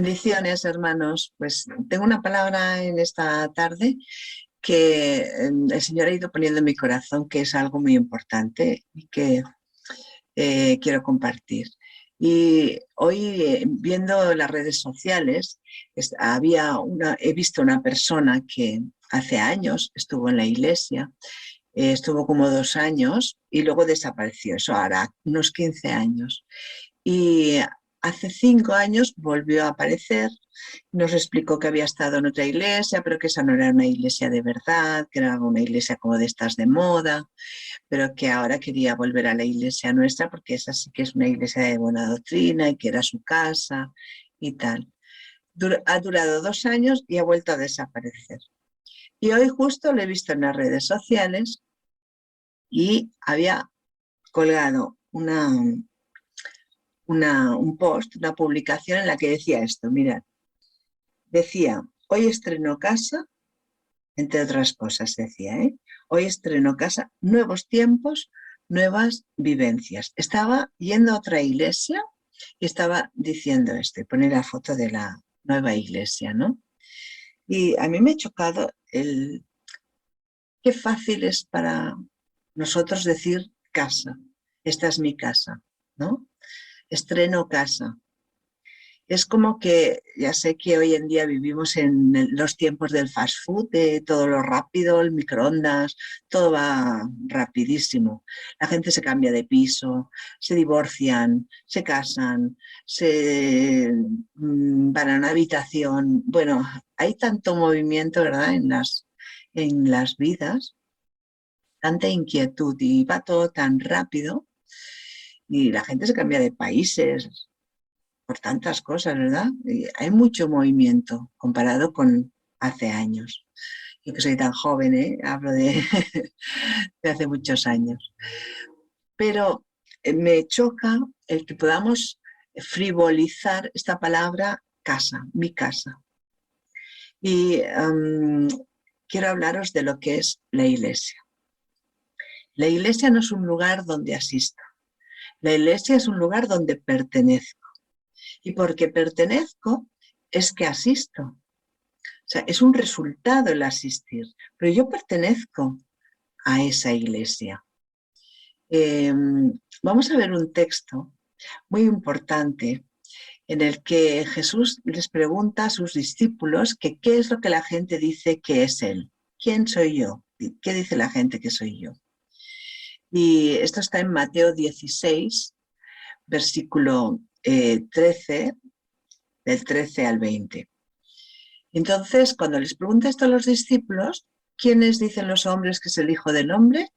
Bendiciones, hermanos. Pues tengo una palabra en esta tarde que el Señor ha ido poniendo en mi corazón, que es algo muy importante y que quiero compartir. Y hoy, viendo las redes sociales, he visto una persona que hace años estuvo en la iglesia, estuvo como 2 años y luego desapareció. Eso hará unos 15 años. Y hace 5 años volvió a aparecer, nos explicó que había estado en otra iglesia, pero que esa no era una iglesia de verdad, que era una iglesia como de estas de moda, pero que ahora quería volver a la iglesia nuestra porque esa sí que es una iglesia de buena doctrina y que era su casa y tal. Ha durado 2 años y ha vuelto a desaparecer. Y hoy justo lo he visto en las redes sociales y había colgado un post, una publicación en la que decía esto, mirad, decía, hoy estreno casa, entre otras cosas decía, hoy estreno casa, nuevos tiempos, nuevas vivencias. Estaba yendo a otra iglesia y estaba diciendo esto, y pone la foto de la nueva iglesia, ¿no? Y a mí me ha chocado qué fácil es para nosotros decir casa, esta es mi casa, ¿no? Estreno casa. Es como que, ya sé que hoy en día vivimos en los tiempos del fast food, de todo lo rápido, el microondas, todo va rapidísimo. La gente se cambia de piso, se divorcian, se casan, van a una habitación. Bueno, hay tanto movimiento, ¿verdad?, en las vidas, tanta inquietud y va todo tan rápido y la gente se cambia de países por tantas cosas, ¿verdad? Y hay mucho movimiento comparado con hace años. Yo que soy tan joven, hablo de, de hace muchos años. Pero me choca el que podamos frivolizar esta palabra casa, mi casa. Y quiero hablaros de lo que es la iglesia. La iglesia no es un lugar donde asisto. La iglesia es un lugar donde pertenezco. Y porque pertenezco es que asisto. O sea, es un resultado el asistir, pero yo pertenezco a esa iglesia. Vamos a ver un texto muy importante en el que Jesús les pregunta a sus discípulos que qué es lo que la gente dice que es Él. ¿Quién soy yo? ¿Qué dice la gente que soy yo? Y esto está en Mateo 16, versículo 13, del 13 al 20. Entonces, cuando les pregunta esto a los discípulos, ¿quiénes dicen los hombres que es el Hijo del Hombre?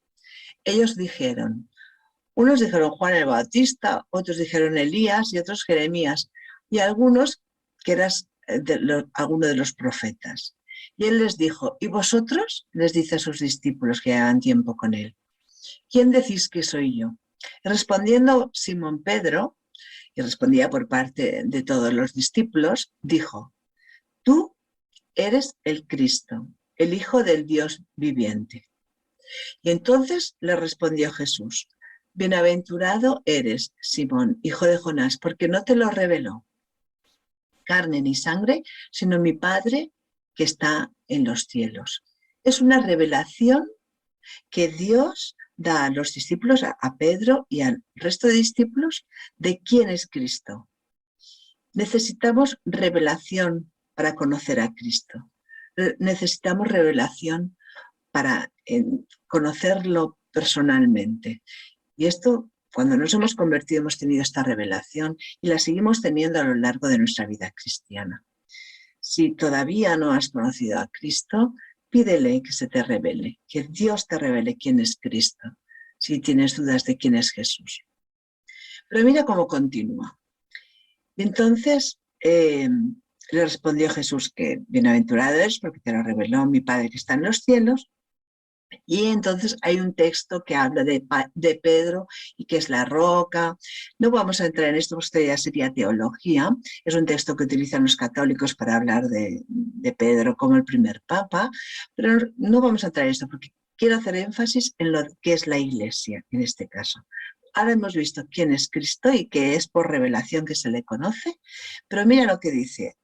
Ellos dijeron, unos dijeron Juan el Bautista, otros dijeron Elías y otros Jeremías, y algunos que eras alguno de los profetas. Y él les dijo, ¿y vosotros? Les dice a sus discípulos que llevan tiempo con él. ¿Quién decís que soy yo? Y respondiendo Simón Pedro, y respondía por parte de todos los discípulos, dijo, tú eres el Cristo, el Hijo del Dios viviente. Y entonces le respondió Jesús, bienaventurado eres, Simón, hijo de Jonás, porque no te lo reveló carne ni sangre, sino mi Padre que está en los cielos. Es una revelación que Dios da a los discípulos, a Pedro y al resto de discípulos, de quién es Cristo. Necesitamos revelación para conocer a Cristo. Necesitamos revelación para conocerlo personalmente. Y esto, cuando nos hemos convertido, hemos tenido esta revelación y la seguimos teniendo a lo largo de nuestra vida cristiana. Si todavía no has conocido a Cristo, pídele que se te revele, que Dios te revele quién es Cristo, si tienes dudas de quién es Jesús. Pero mira cómo continúa. Entonces, le respondió Jesús que bienaventurado eres porque te lo reveló mi Padre que está en los cielos. Y entonces hay un texto que habla de Pedro y que es la roca. No vamos a entrar en esto, porque esto ya sería teología. Es un texto que utilizan los católicos para hablar de Pedro como el primer papa, pero no vamos a entrar en esto porque quiero hacer énfasis en lo que es la iglesia en este caso. ahora hemos visto quién es Cristo y que es por revelación que se le conoce, pero mira lo que dice.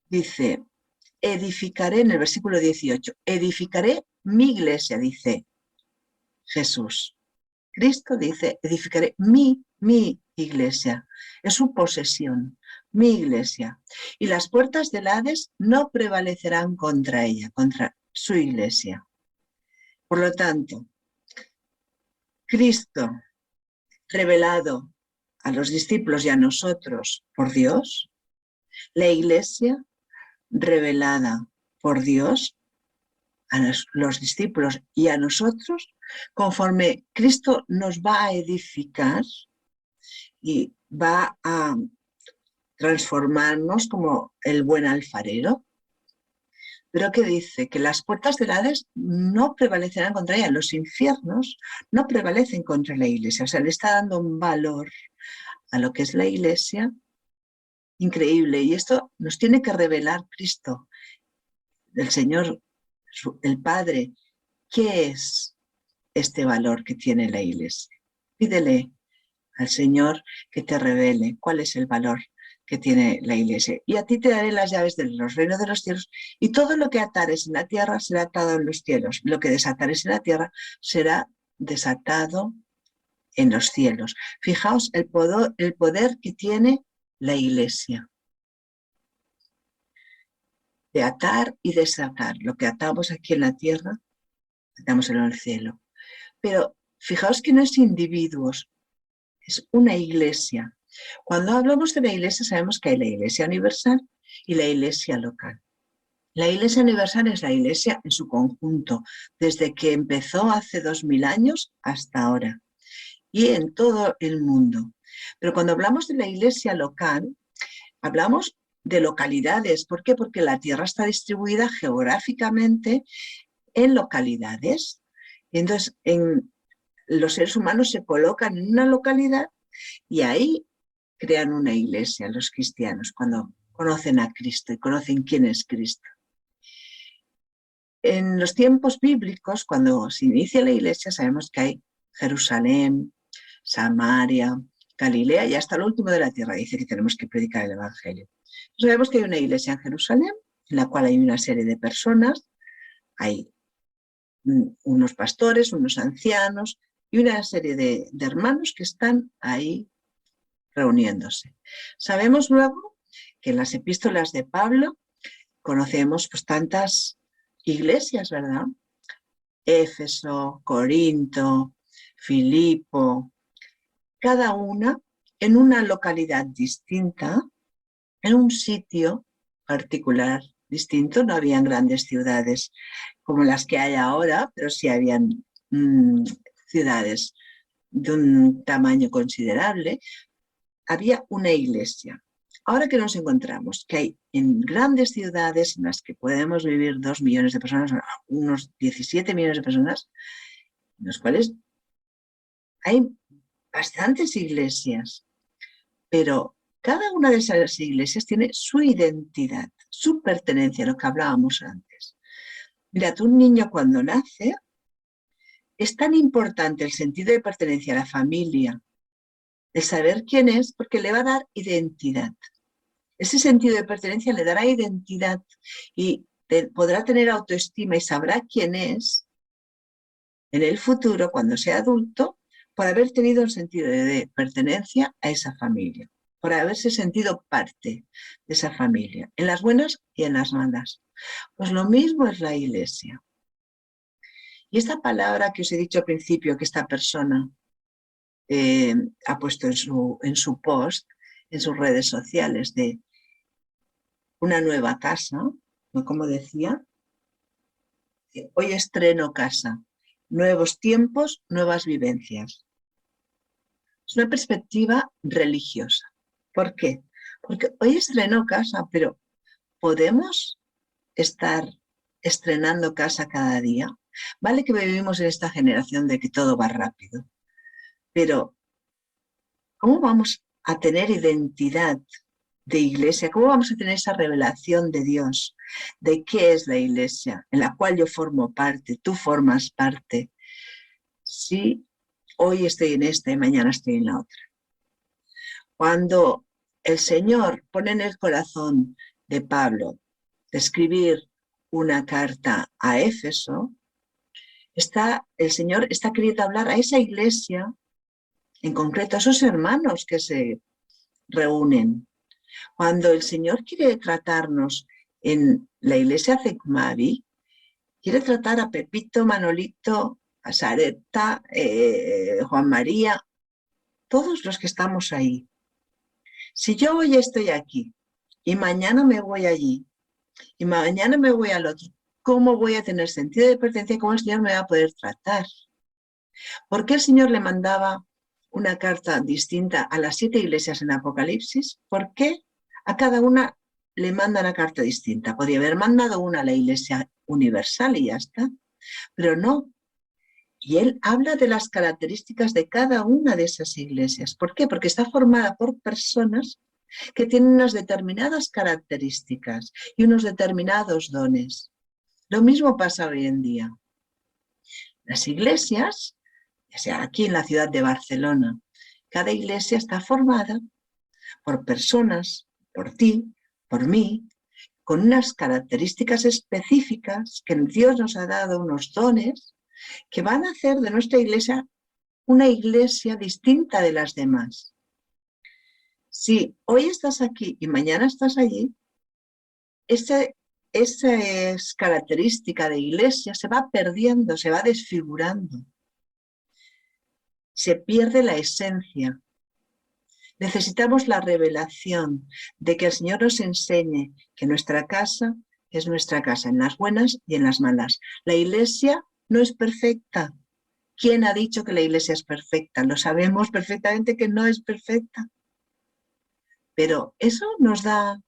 Dice, edificaré, en el versículo 18, edificaré mi iglesia, dice Jesús. Cristo dice, edificaré mi iglesia. Es su posesión, mi iglesia. Y las puertas del Hades no prevalecerán contra ella, contra su iglesia. Por lo tanto, Cristo revelado a los discípulos y a nosotros por Dios, la iglesia revelada por Dios a los discípulos y a nosotros, conforme Cristo nos va a edificar y va a transformarnos como el buen alfarero. Pero que dice que las puertas del Hades no prevalecerán contra ella, los infiernos no prevalecen contra la iglesia, o sea, le está dando un valor a lo que es la iglesia increíble, y esto nos tiene que revelar Cristo, el Señor, el Padre, qué es este valor que tiene la iglesia. Pídele al Señor que te revele cuál es el valor que tiene la iglesia. Y a ti te daré las llaves de los reinos de los cielos, y todo lo que atares en la tierra será atado en los cielos. Lo que desatares en la tierra será desatado en los cielos. Fijaos el poder que tiene la iglesia. De atar y desatar. Lo que atamos aquí en la tierra, atamos en el cielo. Pero fijaos que no es individuos, es una iglesia. Cuando hablamos de la iglesia sabemos que hay la iglesia universal y la iglesia local. La iglesia universal es la iglesia en su conjunto, desde que empezó hace 2000 años hasta ahora, y en todo el mundo. Pero cuando hablamos de la iglesia local, hablamos de localidades. ¿Por qué? Porque la tierra está distribuida geográficamente en localidades. Y entonces, los seres humanos se colocan en una localidad y ahí crean una iglesia, los cristianos, cuando conocen a Cristo y conocen quién es Cristo. En los tiempos bíblicos, cuando se inicia la iglesia, sabemos que hay Jerusalén, Samaria, Galilea y hasta lo último de la tierra. Dice que tenemos que predicar el evangelio. Sabemos que hay una iglesia en Jerusalén, en la cual hay una serie de personas, hay unos pastores, unos ancianos y una serie de hermanos que están ahí reuniéndose. Sabemos luego que en las epístolas de Pablo conocemos pues tantas iglesias, ¿verdad? Éfeso, Corinto, Filipo, cada una en una localidad distinta, en un sitio particular distinto. No habían grandes ciudades como las que hay ahora, pero sí habían ciudades de un tamaño considerable. Había una iglesia. Ahora que nos encontramos, que hay en grandes ciudades en las que podemos vivir 2 millones de personas, unos 17 millones de personas, en las cuales hay bastantes iglesias, pero cada una de esas iglesias tiene su identidad, su pertenencia, lo que hablábamos antes. Mirad, un niño cuando nace, es tan importante el sentido de pertenencia a la familia, el saber quién es, porque le va a dar identidad. Ese sentido de pertenencia le dará identidad y podrá tener autoestima y sabrá quién es en el futuro, cuando sea adulto, por haber tenido un sentido de pertenencia a esa familia, por haberse sentido parte de esa familia, en las buenas y en las malas. Pues lo mismo es la iglesia. Y esta palabra que os he dicho al principio, que esta persona ha puesto en su post, en sus redes sociales, de una nueva casa, ¿no? Como decía, hoy estreno casa, nuevos tiempos, nuevas vivencias. Es una perspectiva religiosa. ¿Por qué? Porque hoy estreno casa, pero ¿podemos estar estrenando casa cada día? Vale que vivimos en esta generación de que todo va rápido, pero ¿cómo vamos a tener identidad de iglesia? ¿Cómo vamos a tener esa revelación de Dios? ¿De qué es la iglesia en la cual yo formo parte, tú formas parte? Si hoy estoy en esta y mañana estoy en la otra. Cuando el Señor pone en el corazón de Pablo de escribir una carta a Éfeso, el Señor está queriendo hablar a esa iglesia, en concreto a esos hermanos que se reúnen. Cuando el Señor quiere tratarnos en la iglesia Cecmavi, quiere tratar a Pepito, Manolito, a Sareta, Juan María, todos los que estamos ahí. Si yo hoy estoy aquí y mañana me voy allí y mañana me voy al otro, ¿cómo voy a tener sentido de pertenencia? ¿Cómo el Señor me va a poder tratar? ¿Por qué el Señor le mandaba una carta distinta a las 7 iglesias en Apocalipsis? ¿Por qué a cada una le manda una carta distinta? Podría haber mandado una a la iglesia universal y ya está, pero no. Y él habla de las características de cada una de esas iglesias. ¿Por qué? Porque está formada por personas que tienen unas determinadas características y unos determinados dones. Lo mismo pasa hoy en día. Las iglesias, ya sea aquí en la ciudad de Barcelona, cada iglesia está formada por personas, por ti, por mí, con unas características específicas que Dios nos ha dado, unos dones, que van a hacer de nuestra iglesia una iglesia distinta de las demás. Si hoy estás aquí y mañana estás allí, esa característica de iglesia se va perdiendo, se va desfigurando. Se pierde la esencia. Necesitamos la revelación de que el Señor nos enseñe que nuestra casa es nuestra casa, en las buenas y en las malas. La iglesia no es perfecta. ¿Quién ha dicho que la iglesia es perfecta? Lo sabemos perfectamente que no es perfecta. Pero eso nos da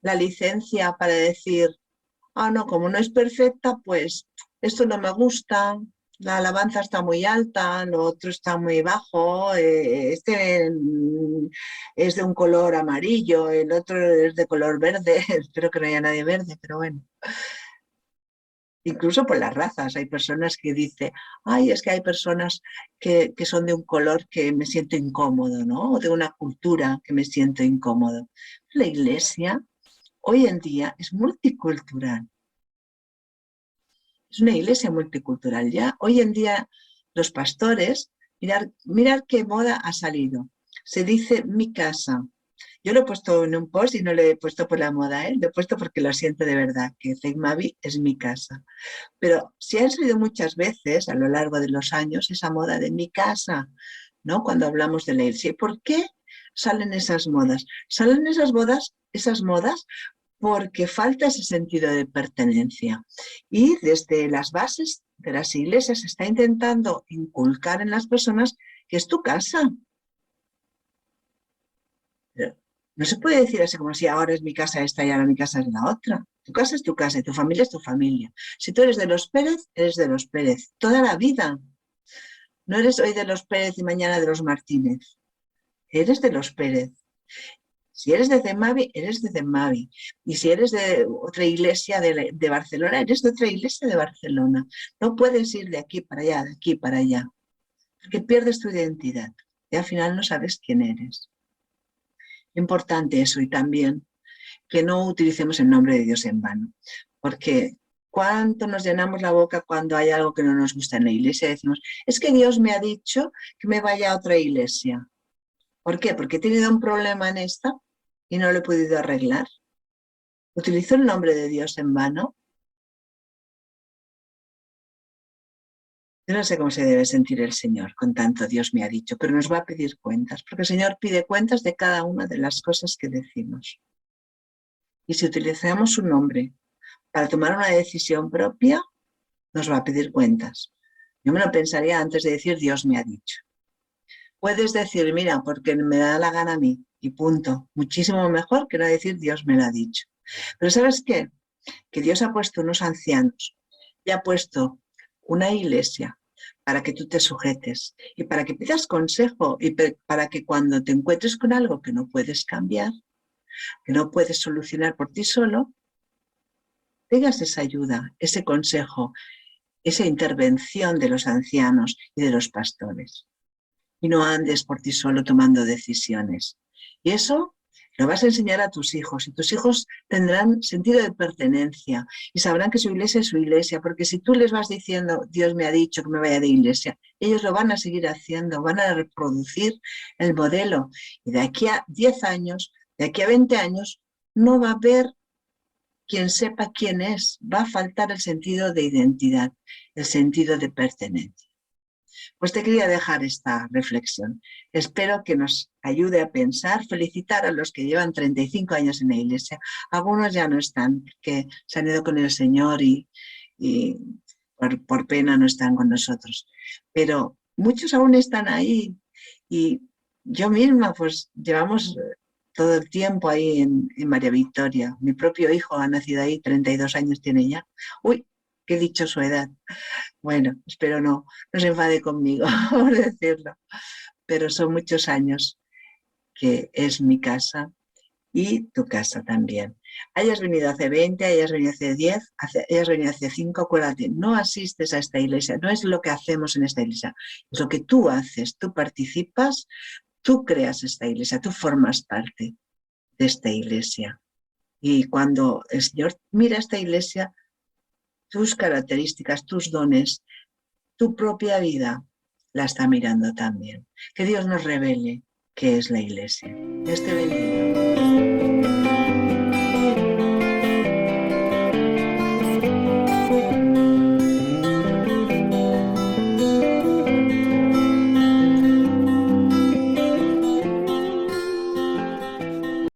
la licencia para decir, no, como no es perfecta, pues esto no me gusta, la alabanza está muy alta, lo otro está muy bajo, este es de un color amarillo, el otro es de color verde, espero que no haya nadie verde, pero bueno. Incluso por las razas, hay personas que dicen, es que hay personas que son de un color que me siento incómodo, ¿no? O de una cultura que me siento incómodo. La iglesia hoy en día es multicultural. Es una iglesia multicultural. Ya hoy en día los pastores, mirar qué moda ha salido. Se dice mi casa. Yo lo he puesto en un post y no lo he puesto por la moda, lo he puesto porque lo siento de verdad, que Cecmavi es mi casa. Pero sí ha salido muchas veces a lo largo de los años esa moda de mi casa, ¿no? Cuando hablamos de la iglesia. ¿Por qué salen esas modas? Salen esas modas porque falta ese sentido de pertenencia. Y desde las bases de las iglesias se está intentando inculcar en las personas que es tu casa. Pero no se puede decir así como si ahora es mi casa esta y ahora mi casa es la otra. Tu casa es tu casa y tu familia es tu familia. Si tú eres de los Pérez, eres de los Pérez. Toda la vida. No eres hoy de los Pérez y mañana de los Martínez. Eres de los Pérez. Si eres de Cecmavi, eres de Cecmavi. Y si eres de otra iglesia de Barcelona, eres de otra iglesia de Barcelona. No puedes ir de aquí para allá, de aquí para allá. Porque pierdes tu identidad. Y al final no sabes quién eres. Importante eso, y también que no utilicemos el nombre de Dios en vano. Porque ¿cuánto nos llenamos la boca cuando hay algo que no nos gusta en la iglesia? Decimos, es que Dios me ha dicho que me vaya a otra iglesia. ¿Por qué? Porque he tenido un problema en esta y no lo he podido arreglar. ¿Utilizo el nombre de Dios en vano? Yo no sé cómo se debe sentir el Señor con tanto Dios me ha dicho, pero nos va a pedir cuentas, porque el Señor pide cuentas de cada una de las cosas que decimos. Y si utilizamos su nombre para tomar una decisión propia, nos va a pedir cuentas. Yo me lo pensaría antes de decir Dios me ha dicho. Puedes decir, mira, porque me da la gana a mí, y punto. Muchísimo mejor que no decir Dios me lo ha dicho. Pero ¿sabes qué? Que Dios ha puesto unos ancianos y ha puesto una iglesia para que tú te sujetes y para que pidas consejo y para que cuando te encuentres con algo que no puedes cambiar, que no puedes solucionar por ti solo, tengas esa ayuda, ese consejo, esa intervención de los ancianos y de los pastores. Y no andes por ti solo tomando decisiones. Y eso lo vas a enseñar a tus hijos, y tus hijos tendrán sentido de pertenencia y sabrán que su iglesia es su iglesia, porque si tú les vas diciendo, Dios me ha dicho que me vaya de iglesia, ellos lo van a seguir haciendo, van a reproducir el modelo. Y de aquí a 10 años, de aquí a 20 años, no va a haber quien sepa quién es, va a faltar el sentido de identidad, el sentido de pertenencia. Pues te quería dejar esta reflexión. Espero que nos ayude a pensar, felicitar a los que llevan 35 años en la iglesia. Algunos ya no están, que se han ido con el Señor y por pena no están con nosotros. Pero muchos aún están ahí y yo misma pues llevamos todo el tiempo ahí en María Victoria. Mi propio hijo ha nacido ahí, 32 años tiene ya. Uy, qué he dicho su edad. Bueno, espero no se enfade conmigo por decirlo, pero son muchos años que es mi casa y tu casa también. Hayas venido hace 20, hayas venido hace 10, hayas venido hace 5, acuérdate, no asistes a esta iglesia, no es lo que hacemos en esta iglesia, es lo que tú haces, tú participas, tú creas esta iglesia, tú formas parte de esta iglesia. Y cuando el Señor mira esta iglesia, tus características, tus dones, tu propia vida la está mirando también. Que Dios nos revele qué es la iglesia. Dios te bendiga.